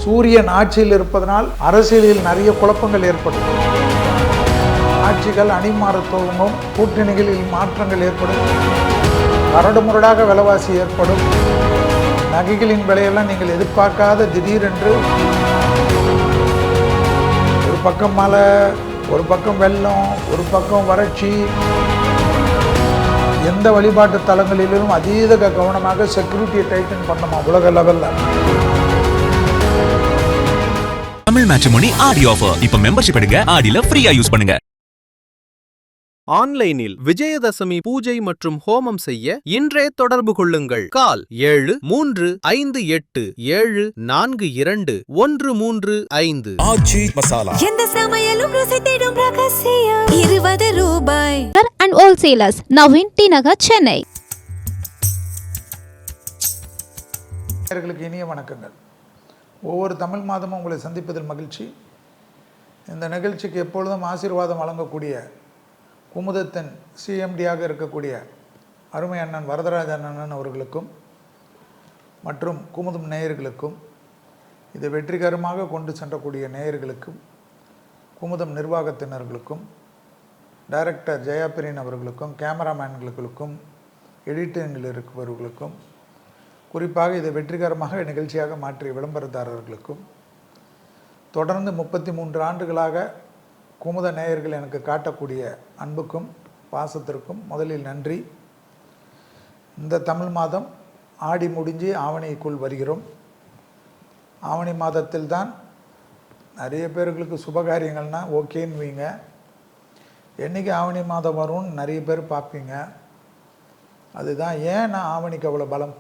சூரியன் ஆட்சியில் இருப்பதனால் அரசியலில் நிறைய குழப்பங்கள் ஏற்படும். ஆட்சிகள் அணிமாற துவங்கும், கூட்டணிகளில் மாற்றங்கள் ஏற்படும், கரடுமுரடாக விலைவாசி ஏற்படும், நகைகளின் விலையெல்லாம் நீங்கள் எதிர்பார்க்காத திடீரென்று ஒரு பக்கம் மழை, ஒரு பக்கம் வெள்ளம், ஒரு பக்கம் வறட்சி. எந்த வழிபாட்டு தலங்களிலும் அதீத கவனமாக செக்யூரிட்டியை டைட்டன் பண்ணணுமா உலக லெவலில். தமிழ் மேட்ரிமோனி ஆடி ஆஃபர். இப்ப மெம்பர்ஷிப் எடுங்க, ஆடில ஃப்ரீயா யூஸ் பண்ணுங்க. ஆன்லைனில் விஜயதசமி பூஜை மற்றும் ஹோமம் செய்ய இன்றே தொடர்பு கொள்ளுங்கள். கால் 7357742135. ஆச்சி மசாலா. எந்த சமையலும் ருசி தேடும் ரகசியம். 20 ரூபாய். And wholesalers now in T Nagar, Chennai. இனிய வணக்கங்கள். ஒவ்வொரு தமிழ் மாதமும் உங்களை சந்திப்பதில் மகிழ்ச்சி. இந்த நிகழ்ச்சிக்கு எப்பொழுதும் ஆசீர்வாதம் வழங்கக்கூடிய குமுதத்தின் சிஎம்டியாக இருக்கக்கூடிய அருமை அண்ணன் வரதராஜன் அண்ணன் அவர்களுக்கும் மற்றும் குமுதம் நேயர்களுக்கும், இதை வெற்றிகரமாக கொண்டு சென்றக்கூடிய நேயர்களுக்கும், குமுதம் நிர்வாகத்தினர்களுக்கும், டைரக்டர் ஜெயாபிரியன் அவர்களுக்கும், கேமராமேன்களுக்கும், எடிட்டிங்கில் இருப்பவர்களுக்கும், குறிப்பாக இதை வெற்றிகரமாக நிகழ்ச்சியாக மாற்றிய விளம்பரதாரர்களுக்கும், தொடர்ந்து 33 ஆண்டுகளாக குமுத நேயர்கள் எனக்கு காட்டக்கூடிய அன்புக்கும் பாசத்திற்கும் முதலில் நன்றி. இந்த தமிழ் மாதம் ஆடி முடிஞ்சு ஆவணிக்குள் வருகிறோம். ஆவணி மாதத்தில் தான் நிறைய பேர்களுக்கு சுபகாரியங்கள்னால் ஓகேன்னு வைங்க. என்றைக்கு ஆவணி மாதம் வரும்னு நிறைய பேர் பார்ப்பீங்க. அதுதான் ஏன் நான் ஆவணிக்கு அவ்வளோ பலம்.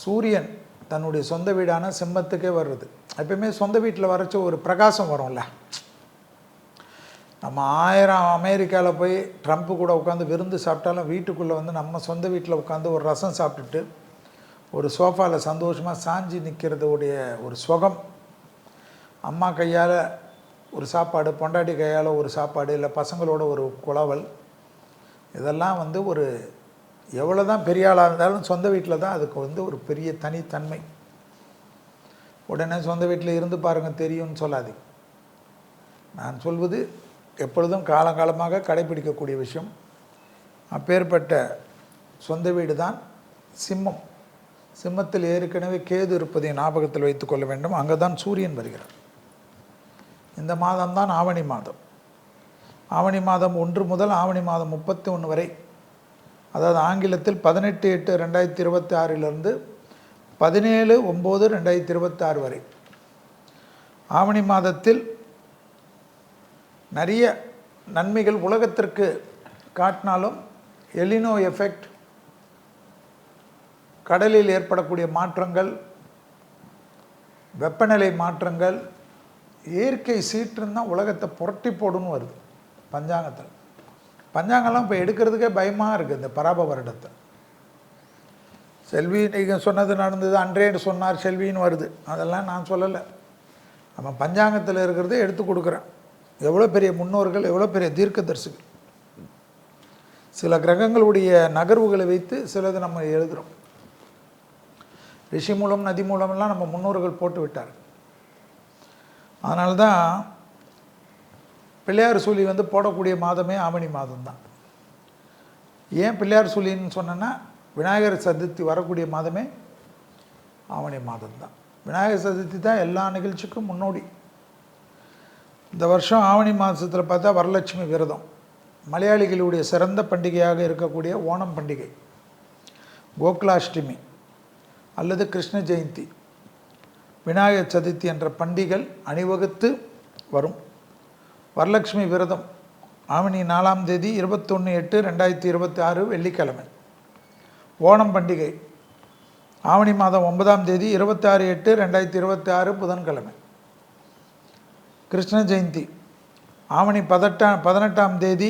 சூரியன் தன்னுடைய சொந்த வீடான சிம்மத்துக்கே வருது. எப்பயுமே சொந்த வீட்டில் வரைச்ச ஒரு பிரகாசம் வரும்ல. நம்ம 1000 அமெரிக்காவில் போய் ட்ரம்ப்பு கூட உட்காந்து விருந்து சாப்பிட்டாலும் வீட்டுக்குள்ளே வந்து நம்ம சொந்த வீட்டில் உட்காந்து ஒரு ரசம் சாப்பிட்டுட்டு ஒரு சோஃபாவில் சந்தோஷமாக சாஞ்சி நிற்கிறதுடைய ஒரு சுகம், அம்மா கையால் ஒரு சாப்பாடு, பொண்டாட்டி கையால் ஒரு சாப்பாடு, இல்லை பசங்களோட ஒரு குளவல், இதெல்லாம் வந்து ஒரு எவ்வளோ தான் பெரிய ஆளாக இருந்தாலும் சொந்த வீட்டில் தான் அதுக்கு வந்து ஒரு பெரிய தனித்தன்மை. உடனே சொந்த வீட்டில் இருந்து பாருங்கள் தெரியும்னு சொல்லாது. நான் சொல்வது எப்பொழுதும் காலங்காலமாக கடைபிடிக்கக்கூடிய விஷயம். அப்பேற்பட்ட சொந்த வீடு தான் சிம்மம். சிம்மத்தில் ஏற்கனவே கேது இருப்பதை ஞாபகத்தில் வைத்துக் கொள்ள வேண்டும். அங்கே தான் சூரியன் வருகிறார். இந்த மாதம்தான் ஆவணி மாதம். ஆவணி மாதம் 1 முதல் ஆவணி மாதம் 31 வரை, அதாவது ஆங்கிலத்தில் 18/8/2026 17/9/2026 வரை ஆவணி மாதத்தில் நிறைய நன்மைகள் உலகத்திற்கு காட்டினாலும் எலினோ எஃபெக்ட், கடலில் ஏற்படக்கூடிய மாற்றங்கள், வெப்பநிலை மாற்றங்கள், இயற்கை சீற்றுன்னு தான் உலகத்தை புரட்டி போடுன்னு வருது பஞ்சாங்கத்தில். பஞ்சாங்கம்லாம் இப்போ எடுக்கிறதுக்கே பயமாக இருக்குது. இந்த பராப வருடத்தை செல்வி நீங்கள் சொன்னது நடந்தது, அன்றேன்னு சொன்னார் செல்வின்னு வருது. அதெல்லாம் நான் சொல்லலை. நம்ம பஞ்சாங்கத்தில் இருக்கிறத எடுத்து கொடுக்குறேன். எவ்வளோ பெரிய முன்னோர்கள், எவ்வளோ பெரிய தீர்க்கதரிசிகள். சில கிரகங்களுடைய நகர்வுகளை வைத்து சிலது நம்ம எழுதுகிறோம். ரிஷி மூலம், நதி மூலமெல்லாம் நம்ம முன்னோர்கள் போட்டு விட்டார். அதனால தான் பிள்ளையார் சூழி வந்து போடக்கூடிய மாதமே ஆவணி மாதம்தான். ஏன் பிள்ளையார் சூழின்னு சொன்னேன்னா, விநாயகர் சதுர்த்தி வரக்கூடிய மாதமே ஆவணி மாதம்தான். விநாயகர் சதுர்த்தி தான் எல்லா நிகழ்ச்சிக்கும் முன்னோடி. இந்த வருஷம் ஆவணி மாதத்தில் பார்த்தா வரலட்சுமி விரதம், மலையாளிகளுடைய சிறந்த பண்டிகையாக இருக்கக்கூடிய ஓணம் பண்டிகை, கோகுலாஷ்டமி அல்லது கிருஷ்ண ஜெயந்தி, விநாயகர் சதுர்த்தி என்ற பண்டிகைகள் அணிவகுத்து வரும். வரலட்சுமி விரதம் ஆவணி 4ஆம் தேதி 21/8/2026 வெள்ளிக்கிழமை. ஓணம் பண்டிகை ஆவணி மாதம் 9ஆம் தேதி 26/8/2026 புதன்கிழமை. கிருஷ்ண ஜெயந்தி ஆவணி 18ஆம் தேதி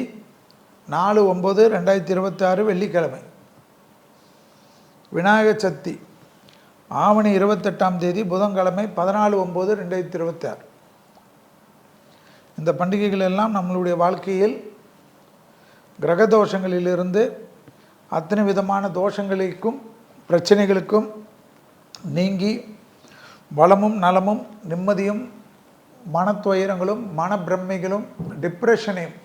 4/9/2026 வெள்ளிக்கிழமை. விநாயகர் சதுர்த்தி ஆவணி 28ஆம் தேதி புதன்கிழமை 14/9/2026. இந்த பண்டிகைகள் எல்லாம் நம்மளுடைய வாழ்க்கையில் கிரக தோஷங்களிலிருந்து அத்தனை விதமான தோஷங்களுக்கும் பிரச்சனைகளுக்கும் நீங்கி வளமும் நலமும் நிம்மதியும் மனத்துயரங்களும் மனப்பிரமைகளும் டிப்ரெஷனையும்.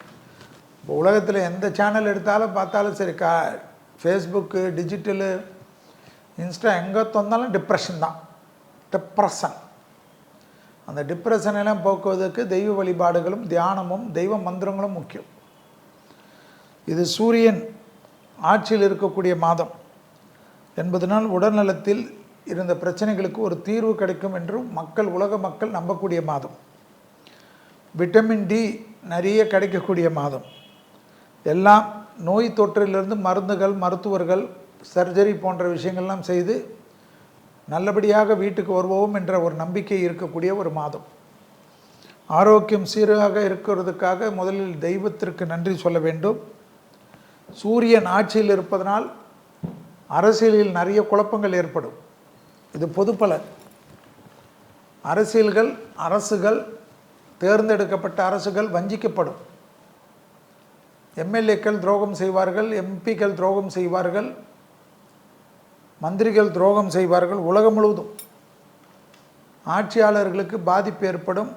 இப்போ உலகத்தில் எந்த சேனல் எடுத்தாலும் பார்த்தாலும் சரி, ஃபேஸ்புக்கு, டிஜிட்டலு, இன்ஸ்டா, எங்கே தந்தாலும் டிப்ரெஷன் தான். டிப்ரெஷன். அந்த டிப்ரெஷனெல்லாம் போக்குவதற்கு தெய்வ வழிபாடுகளும் தியானமும் தெய்வ மந்திரங்களும் முக்கியம். இது சூரியன் ஆட்சியில் இருக்கக்கூடிய மாதம் என்பதனால் உடல்நலத்தில் இருந்த பிரச்சனைகளுக்கு ஒரு தீர்வு கிடைக்கும் என்று உலக மக்கள் நம்பக்கூடிய மாதம். விட்டமின் டி நிறைய கிடைக்கக்கூடிய மாதம். எல்லாம் நோய் தொற்றிலிருந்து மருந்துகள், மருத்துவர்கள், சர்ஜரி போன்ற விஷயங்கள்லாம் செய்து நல்லபடியாக வீட்டுக்கு வருவோம் என்ற ஒரு நம்பிக்கை இருக்கக்கூடிய ஒரு மாதம். ஆரோக்கியம் சீராக இருக்கிறதுக்காக முதலில் தெய்வத்திற்கு நன்றி சொல்ல வேண்டும். சூரியன் ஆட்சியில் இருப்பதனால் அரசியலில் நிறைய குழப்பங்கள் ஏற்படும். இது பொதுப்பலன். அரசுகள் தேர்ந்தெடுக்கப்பட்ட அரசுகள் வஞ்சிக்கப்படும். எம்எல்ஏக்கள் துரோகம் செய்வார்கள், எம்பிக்கள் துரோகம் செய்வார்கள், மந்திரிகள் துரோகம் செய்வார்கள். உலகம் முழுவதும் ஆட்சியாளர்களுக்கு பாதிப்பு ஏற்படும்.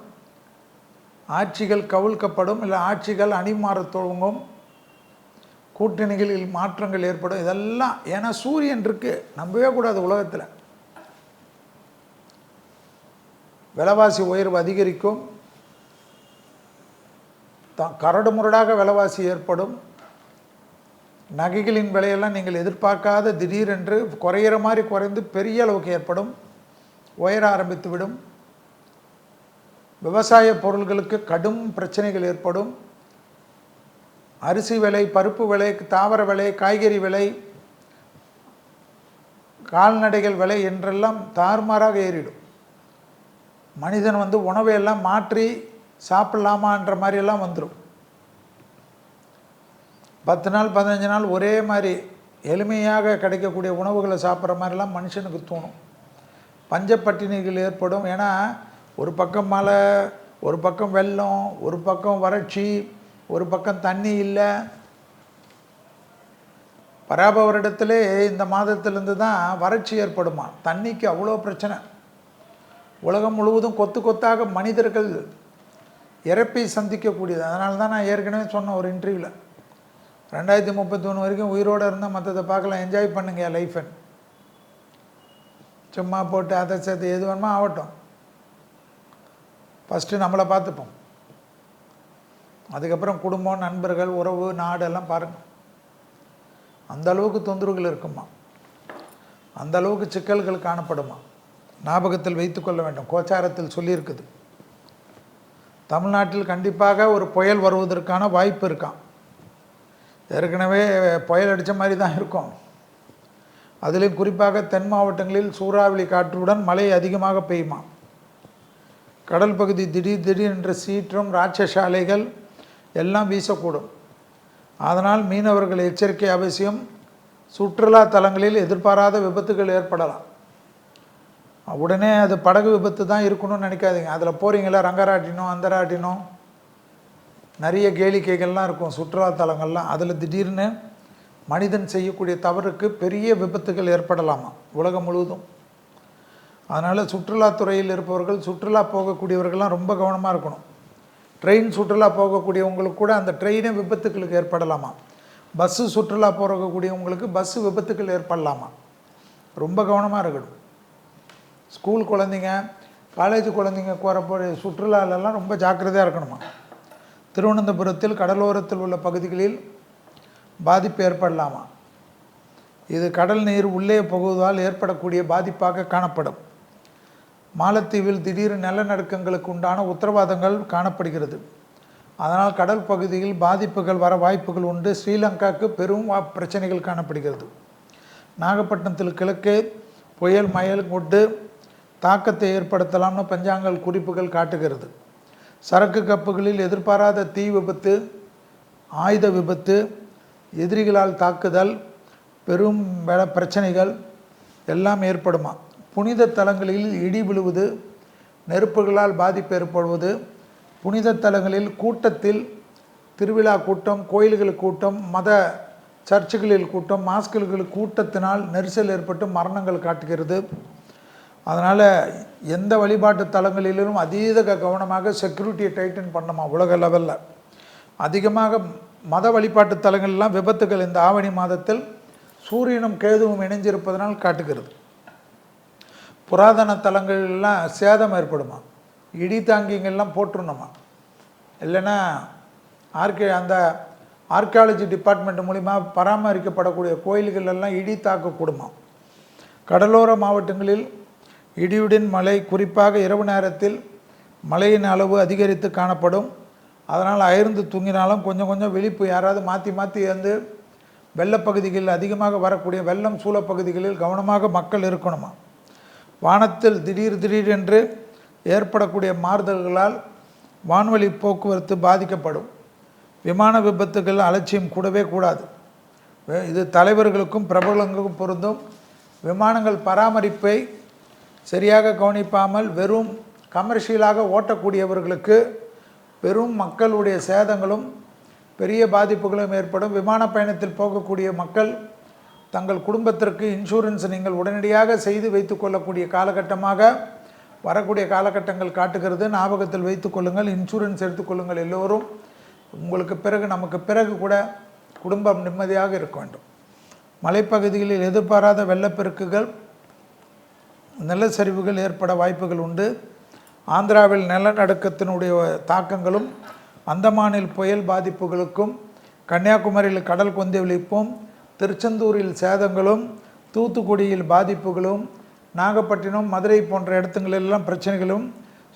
ஆட்சிகள் கவிழ்க்கப்படும், இல்லை ஆட்சிகள் அணிமாறத் துவங்கும், கூட்டணிகளில் மாற்றங்கள் ஏற்படும். இதெல்லாம் ஏன்னா சூரியன் இருக்கு, நம்பவே கூடாது. உலகத்தில் விலைவாசி உயர்வு அதிகரிக்கும், கரடு முரடாக விலைவாசி ஏற்படும். நகைகளின் விலையெல்லாம் நீங்கள் எதிர்பார்க்காத திடீரென்று குறையிற மாதிரி குறைந்து பெரிய அளவுக்கு ஏற்படும், உயர ஆரம்பித்துவிடும். விவசாய பொருள்களுக்கு கடும் பிரச்சனைகள் ஏற்படும். அரிசி விலை, பருப்பு விலை, தாவர விலை, காய்கறி விலை, கால்நடைகள் விலை என்றெல்லாம் தாறுமாறாக ஏறிடும். மனிதன் உணவையெல்லாம் மாற்றி சாப்பிடலாமான்ற மாதிரியெல்லாம் வந்துடும். 10 நாள் 15 நாள் ஒரே மாதிரி எளிமையாக கிடைக்கக்கூடிய உணவுகளை சாப்பிட்ற மாதிரிலாம் மனுஷனுக்கு தோணும். பஞ்சப்பட்டினிகள் ஏற்படும். ஏன்னா ஒரு பக்கம் மழை, ஒரு பக்கம் வெள்ளம், ஒரு பக்கம் வறட்சி, ஒரு பக்கம் தண்ணி இல்லை. பராப வருடத்திலே இந்த மாதத்திலிருந்து தான் வறட்சி ஏற்படுமா. தண்ணிக்கு அவ்வளோ பிரச்சனை. உலகம் முழுவதும் கொத்து கொத்தாக மனிதர்கள் இறப்பை சந்திக்கக்கூடியது. அதனால தான் நான் ஏற்கனவே சொன்ன ஒரு இன்டர்வியூவில் 2031 வரைக்கும் உயிரோடு இருந்தால் மற்றதை பார்க்கலாம், என்ஜாய் பண்ணுங்க லைஃபை. சும்மா போட்டு அதை சேர்த்து எது வேணுமோ ஆகட்டும், ஃபஸ்ட்டு நம்மளை பார்த்துப்போம். அதுக்கப்புறம் குடும்பம், நண்பர்கள், உறவு, நாடு எல்லாம் பாருங்கள். அந்த அளவுக்கு தொந்தரவுகள் இருக்குமா, அந்த அளவுக்கு சிக்கல்கள் காணப்படுமா. ஞாபகத்தில் வைத்து கொள்ள வேண்டும். கோச்சாரத்தில் சொல்லியிருக்குது. தமிழ்நாட்டில் கண்டிப்பாக ஒரு புயல் வருவதற்கான வாய்ப்பு இருக்கான். ஏற்கனவே புயல் அடித்த மாதிரி தான் இருக்கும். அதிலும் குறிப்பாக தென் மாவட்டங்களில் சூறாவளி காற்றுடன் மழை அதிகமாக பெய்யுமா. கடல் பகுதி திடீரென்று சீற்றம், ராட்சச அலைகள் எல்லாம் வீசக்கூடும். அதனால் மீனவர்கள் எச்சரிக்கை அவசியம். சுற்றுலா தலங்களில் எதிர்பாராத விபத்துகள் ஏற்படலாம். உடனே அது படகு விபத்து தான் இருக்கணும்னு நினைக்காதீங்க. அதில் போகிறீங்களா, ரங்கராட்டினம், அந்தராட்டினம், நிறைய கேளிக்கைகள்லாம் இருக்கும் சுற்றுலாத்தலங்கள்லாம். அதில் திடீர்னு மனிதன் செய்யக்கூடிய தவறுக்கு பெரிய விபத்துகள் ஏற்படலாமா உலகம் முழுவதும். அதனால் சுற்றுலாத்துறையில் இருப்பவர்கள், சுற்றுலா போகக்கூடியவர்கள்லாம் ரொம்ப கவனமாக இருக்கணும். ட்ரெயின் சுற்றுலா போகக்கூடியவங்களுக்கு கூட அந்த ட்ரெயினே விபத்துக்களுக்கு ஏற்படலாமா. பஸ்ஸு சுற்றுலா போகக்கூடியவங்களுக்கு பஸ்ஸு விபத்துக்கள் ஏற்படலாமா. ரொம்ப கவனமாக இருக்கணும். ஸ்கூல் குழந்தைங்க, காலேஜ் குழந்தைங்க போகிறப்போ சுற்றுலாலெல்லாம் ரொம்ப ஜாக்கிரதையாக இருக்கணுமா. திருவனந்தபுரத்தில் கடலோரத்தில் உள்ள பகுதிகளில் பாதிப்பு ஏற்படலாமா. இது கடல் நீர் உள்ளே புகுவதால் ஏற்படக்கூடிய பாதிப்பாக காணப்படும். மாலத்தீவில் திடீர் நிலநடுக்கங்களுக்கு உண்டான உத்தரவாதங்கள் காணப்படுகிறது. அதனால் கடல் பகுதியில் பாதிப்புகள் வர வாய்ப்புகள் உண்டு. ஸ்ரீலங்காவுக்கு பெரும் பிரச்சனைகள் காணப்படுகிறது. நாகப்பட்டினத்தில் கிழக்கே புயல் மயல் கொண்டு தாக்கத்தை ஏற்படுத்தலாம்னு பஞ்சாங்கல் குறிப்புகள் காட்டுகிறது. சரக்கு கப்பல்களில் எதிர்பாராத தீ விபத்து, ஆயுத விபத்து, எதிரிகளால் தாக்குதல், பெரும் பிரச்சனைகள் எல்லாம் ஏற்படுமா. புனித தலங்களில் இடி விழுவது, நெருப்புகளால் பாதிப்பு ஏற்படுவது, புனித தலங்களில் கூட்டத்தில், திருவிழா கூட்டம், கோயில்கள் கூட்டம், மத சர்ச்சுகளில் கூட்டம், மாஸ்குகளில் கூட்டத்தினால் நெரிசல் ஏற்பட்டு மரணங்கள் காட்டுகிறது. அதனால் எந்த வழிபாட்டு தலங்களிலும் அதீத கவனமாக செக்யூரிட்டியை டைட்டன் பண்ணணுமா உலக லெவலில். அதிகமாக மத வழிபாட்டு தலங்கள்லாம் விபத்துகள் இந்த ஆவணி மாதத்தில் சூரியனும் கேதுவும் இணைஞ்சிருப்பதனால் காட்டுகிறது. புராதன தலங்கள்லாம் சேதம் ஏற்படுமா, இடி தாங்கிங்கெல்லாம் போட்டுருணுமா, இல்லைன்னா அந்த ஆர்கியாலஜி டிபார்ட்மெண்ட் மூலிமா பராமரிக்கப்படக்கூடிய கோயில்கள் எல்லாம் இடி தாக்கக்கூடுமா. கடலோர மாவட்டங்களில் இடியுடன் மழை, குறிப்பாக இரவு நேரத்தில் மழையின் அளவு அதிகரித்து காணப்படும். அதனால் அயர்ந்து தூங்கினாலும் கொஞ்சம் கொஞ்சம் விழிப்பு யாராவது மாற்றி மாற்றி வந்து வெள்ளப்பகுதிகளில் அதிகமாக வரக்கூடிய வெள்ளம் சூழப்பகுதிகளில் கவனமாக மக்கள் இருக்கணுமா. வானத்தில் திடீரென்று ஏற்படக்கூடிய மாறுதல்களால் வான்வழி போக்குவரத்து பாதிக்கப்படும். விமான விபத்துகள் அலட்சியம் கூடவே கூடாது. இது தலைவர்களுக்கும் பிரபலங்களுக்கும் பொருந்தும். விமானங்கள் பராமரிப்பை சரியாக கவனிப்பாமல் வெறும் கமர்ஷியலாக ஓட்டக்கூடியவர்களுக்கு பெரும் மக்களுடைய சேதங்களும் பெரிய பாதிப்புகளும் ஏற்படும். விமான பயணத்தில் போகக்கூடிய மக்கள் தங்கள் குடும்பத்திற்கு இன்சூரன்ஸ் நீங்கள் உடனடியாக செய்து வைத்து கொள்ளக்கூடிய காலகட்டமாக வரக்கூடிய காலகட்டங்கள் காட்டுகிறது. ஞாபகத்தில் வைத்து கொள்ளுங்கள், இன்சூரன்ஸ் எடுத்துக்கொள்ளுங்கள். எல்லோரும் உங்களுக்கு பிறகு நமக்கு பிறகு கூட குடும்பம் நிம்மதியாக இருக்க வேண்டும். மலைப்பகுதிகளில் எதிர்பாராத வெள்ளப்பெருக்குகள், நிலச்சரிவுகள் ஏற்பட வாய்ப்புகள் உண்டு. ஆந்திராவில் நிலநடுக்கத்தினுடைய தாக்கங்களும், அந்தமானில் புயல் பாதிப்புகளுக்கும், கன்னியாகுமரியில் கடல் கொந்தளிப்பும், திருச்செந்தூரில் சேதங்களும், தூத்துக்குடியில் பாதிப்புகளும், நாகப்பட்டினம், மதுரை போன்ற இடத்துங்களெல்லாம் பிரச்சனைகளும்,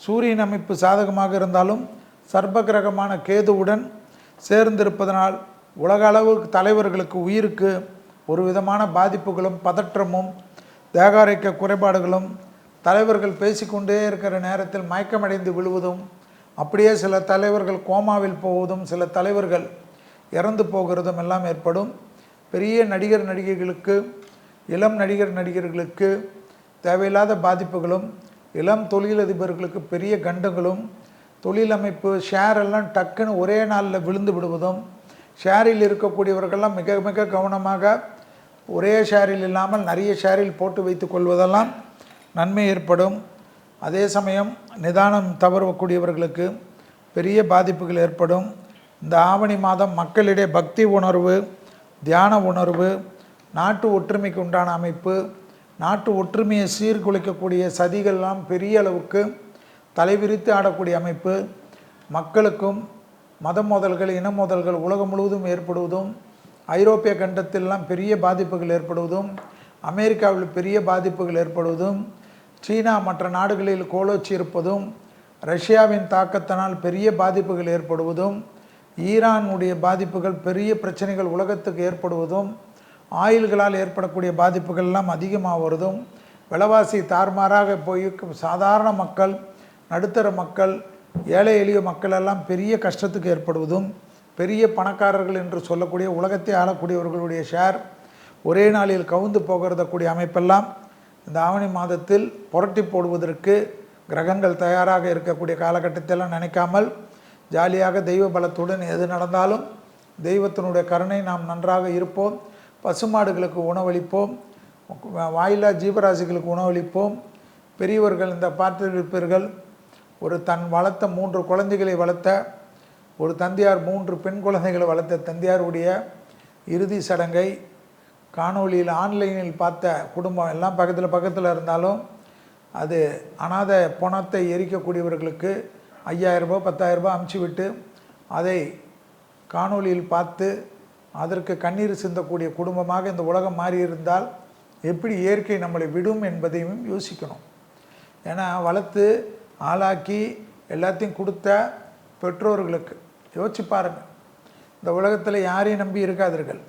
சூரியன் அமைப்பு சாதகமாக இருந்தாலும் சர்ப்பகிரகமான கேதுவுடன் சேர்ந்திருப்பதனால் உலக அளவு தலைவர்களுக்கு உயிருக்கு ஒரு விதமான பாதிப்புகளும் பதற்றமும் தேகாரைக்க குறைபாடுகளும், தலைவர்கள் பேசிக்கொண்டே இருக்கிற நேரத்தில் மயக்கமடைந்து விழுவதும், அப்படியே சில தலைவர்கள் கோமாவில் போவதும், சில தலைவர்கள் இறந்து போகிறதும் எல்லாம் ஏற்படும். பெரிய நடிகர் நடிகைகளுக்கு, இளம் நடிகர் நடிகர்களுக்கு தேவையில்லாத பாதிப்புகளும், இளம் தொழிலதிபர்களுக்கு பெரிய கண்டங்களும், தொழிலமைப்பு ஷேர் எல்லாம் டக்குன்னு ஒரே நாளில் விழுந்து விடுவதும், ஷேரில் இருக்கக்கூடியவர்கள்லாம் மிக மிக கவனமாக ஒரே ஷேரில் இல்லாமல் நிறைய ஷேரில் போட்டு வைத்து கொள்வதெல்லாம் நன்மை ஏற்படும். அதே சமயம் நிதானம் தவறக்கூடியவர்களுக்கு பெரிய பாதிப்புகள் ஏற்படும். இந்த ஆவணி மாதம் மக்களிடையே பக்தி உணர்வு, தியான உணர்வு, நாட்டு ஒற்றுமைக்கு உண்டான அமைப்பு, நாட்டு ஒற்றுமையை சீர்குலைக்கக்கூடிய சதிகள்லாம் பெரிய அளவுக்கு தலைவிரித்து ஆடக்கூடிய அமைப்பு, மக்களுக்கும் மத மோதல்கள், இன மோதல்கள் உலகம் முழுவதும் ஏற்படுவதும், ஐரோப்பிய கண்டத்திலெல்லாம் பெரிய பாதிப்புகள் ஏற்படுவதும், அமெரிக்காவில் பெரிய பாதிப்புகள் ஏற்படுவதும், சீனா மற்ற நாடுகளில் கோலோச்சி இருப்பதும், ரஷ்யாவின் தாக்கத்தினால் பெரிய பாதிப்புகள் ஏற்படுவதும், ஈரானுடைய பாதிப்புகள், பெரிய பிரச்சனைகள் உலகத்துக்கு ஏற்படுவதும், ஆயில்களால் ஏற்படக்கூடிய பாதிப்புகள் எல்லாம் அதிகமாக வருவதும், விலைவாசி தாறுமாறாக போய் சாதாரண மக்கள், நடுத்தர மக்கள், ஏழை எளிய மக்கள் எல்லாம் பெரிய கஷ்டத்துக்கு ஏற்படுவதும், பெரிய பணக்காரர்கள் என்று சொல்லக்கூடிய உலகத்தை ஆளக்கூடியவர்களுடைய ஷேர் ஒரே நாளில் கவுந்து போகிறதக்கூடிய அமைப்பெல்லாம் இந்த ஆவணி மாதத்தில் புரட்டி போடுவதற்கு கிரகங்கள் தயாராக இருக்கக்கூடிய காலகட்டத்திலாம் நினைக்காமல் ஜாலியாக தெய்வ பலத்துடன் எது நடந்தாலும் தெய்வத்தினுடைய கருணை நாம் நன்றாக இருப்போம். பசுமாடுகளுக்கு உணவளிப்போம், வாயிலா ஜீவராசிகளுக்கு உணவளிப்போம். பெரியவர்கள் இந்த பார்த்திருப்பீர்கள், ஒரு தன் வளர்த்த 3 குழந்தைகளை வளர்த்த ஒரு தந்தையார், 3 பெண் குழந்தைகளை வளர்த்த தந்தையாருடைய இறுதி சடங்கை காணொலியில் ஆன்லைனில் பார்த்த குடும்பம் எல்லாம் பக்கத்தில் இருந்தாலும் அது அனாத பணத்தை எரிக்கக்கூடியவர்களுக்கு 5000 ரூபாய் 10,000 ரூபாய் அமுச்சு விட்டு அதை காணொலியில் பார்த்து அதற்கு கண்ணீர் சிந்தக்கூடிய குடும்பமாக இந்த உலகம் மாறியிருந்தால் எப்படி இயற்கை நம்மளை விடும் என்பதையும் யோசிக்கணும். ஏன்னா வளர்த்து ஆளாக்கி எல்லாத்தையும் கொடுத்த பெற்றோர்களுக்கு யோசிச்சு பாருங்கள். இந்த உலகத்தில் யாரையும் நம்பி இருக்காதீர்கள்.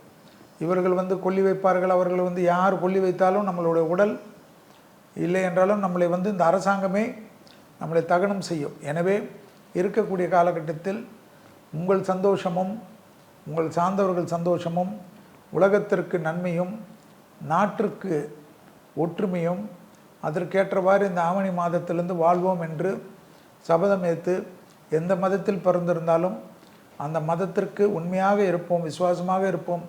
இவர்கள் கொல்லி வைப்பார்கள், அவர்கள் யார் கொல்லி வைத்தாலும் நம்மளுடைய உடல் இல்லை என்றாலும் நம்மளை இந்த அரசாங்கமே நம்மளை தகனம் செய்யும். எனவே இருக்கக்கூடிய காலகட்டத்தில் உங்கள் சந்தோஷமும் உங்கள் சார்ந்தவர்கள் சந்தோஷமும் உலகத்திற்கு நன்மையும் நாட்டிற்கு ஒற்றுமையும் அதற்கேற்றவாறு இந்த ஆவணி மாதத்திலிருந்து வாழ்வோம் என்று சபதம் ஏற்று எந்த மதத்தில் பிறந்திருந்தாலும் அந்த மதத்திற்கு உண்மையாக இருப்போம், விசுவாசமாக இருப்போம்.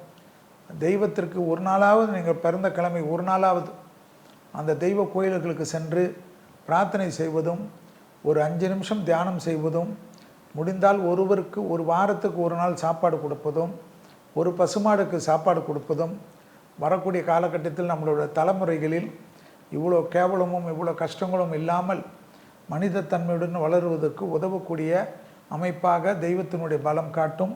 தெய்வத்திற்கு ஒரு நாளாவது நீங்கள் பிறந்த கிழமை ஒரு நாளாவது அந்த தெய்வ கோயில்களுக்கு சென்று பிரார்த்தனை செய்வதும், ஒரு 5 நிமிஷம் தியானம் செய்வதும், முடிந்தால் ஒருவருக்கு ஒரு வாரத்துக்கு ஒரு நாள் சாப்பாடு கொடுப்பதும், ஒரு பசுமாடுக்கு சாப்பாடு கொடுப்பதும், வரக்கூடிய காலகட்டத்தில் நம்மளோட தலைமுறைகளில் இவ்வளோ கேவலமும் இவ்வளோ கஷ்டங்களும் இல்லாமல் மனிதத்தன்மையுடன் வளருவதற்கு உதவக்கூடிய அமைப்பாக தெய்வத்தினுடைய பலம் காட்டும்.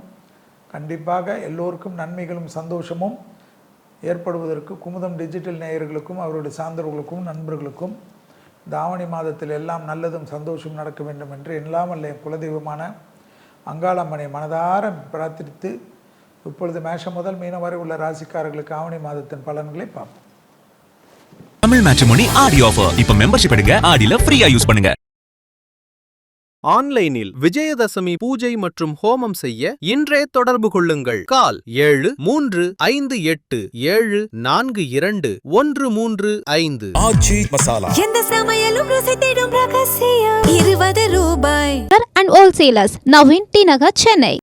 கண்டிப்பாக எல்லோருக்கும் நன்மைகளும் சந்தோஷமும் ஏற்படுவதற்கு குமுதம் டிஜிட்டல் நேயர்களுக்கும் அவருடைய சார்ந்தவர்களுக்கும் நண்பர்களுக்கும் இந்த ஆவணி மாதத்தில் எல்லாம் நல்லதும் சந்தோஷம் நடக்க வேண்டும் என்று எல்லாம் அல்ல குலதெய்வமான அங்காளம்மனை மனதார பிரார்த்தித்து இப்பொழுது மேஷம் முதல் மீனம் வரை உள்ள ராசிக்காரர்களுக்கு ஆவணி மாதத்தின் பலன்களை பார்ப்போம். தமிழ் மேட்ரிமோனி ஆடி ஆஃபர். இப்ப மெம்பர்ஷிப் எடுங்க, ஆடியில ஃப்ரீயா யூஸ் பண்ணுங்க. ஆன்லைனில் விஜயதசமி பூஜை மற்றும் ஹோமம் செய்ய இன்றே தொடர்பு கொள்ளுங்கள். கால் 7358742135. ஆச்சி மசாலா. எந்த சமையலும் ருசி தேடும் ரகசியம் 20 ரூபாய். and wholesalers now in T Nagar, Chennai.